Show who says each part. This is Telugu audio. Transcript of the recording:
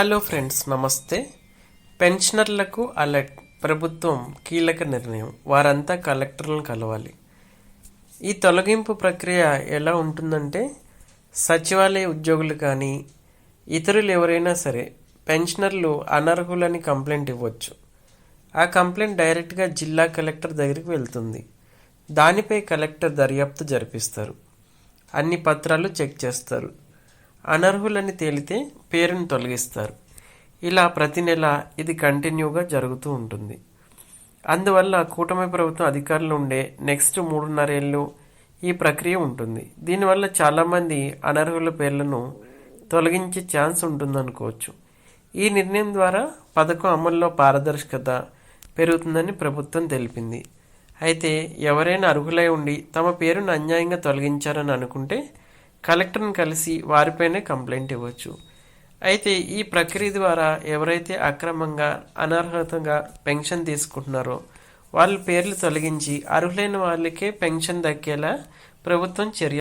Speaker 1: హలో ఫ్రెండ్స్, నమస్తే. పెన్షనర్లకు అలర్ట్. ప్రభుత్వం కీలక నిర్ణయం. వారంతా కలెక్టర్లను కలవాలి. ఈ తొలగింపు ప్రక్రియ ఎలా ఉంటుందంటే, సచివాలయ ఉద్యోగులు కానీ ఇతరులు ఎవరైనా సరే పెన్షనర్లు అనర్హులని కంప్లైంట్ ఇవ్వచ్చు. ఆ కంప్లైంట్ డైరెక్ట్గా జిల్లా కలెక్టర్ దగ్గరికి వెళ్తుంది. దానిపై కలెక్టర్ దర్యాప్తు జరిపిస్తారు. అన్ని పత్రాలు చెక్ చేస్తారు. అనర్హులని తేలితే పేరును తొలగిస్తారు. ఇలా ప్రతి నెల ఇది కంటిన్యూగా జరుగుతూ ఉంటుంది. అందువల్ల కూటమి ప్రభుత్వం అధికారంలో ఉండే నెక్స్ట్ 3.5 ఏళ్ళు ఈ ప్రక్రియ ఉంటుంది. దీనివల్ల చాలామంది అనర్హుల పేర్లను తొలగించే ఛాన్స్ ఉంటుందనుకోవచ్చు. ఈ నిర్ణయం ద్వారా పథకం అమల్లో పారదర్శకత పెరుగుతుందని ప్రభుత్వం తెలిపింది. అయితే ఎవరైనా అర్హులై ఉండి తమ పేరును అన్యాయంగా తొలగించారని అనుకుంటే కలెక్టర్ని కలిసి వారిపైనే కంప్లైంట్ ఇవ్వచ్చు. అయితే ఈ ప్రక్రియ ద్వారా ఎవరైతే అక్రమంగా అనర్హతగా పెన్షన్ తీసుకుంటున్నారో వాళ్ళ పేర్లు తొలగించి అర్హులైన వాళ్ళకే పెన్షన్ దక్కేలా ప్రభుత్వం చర్య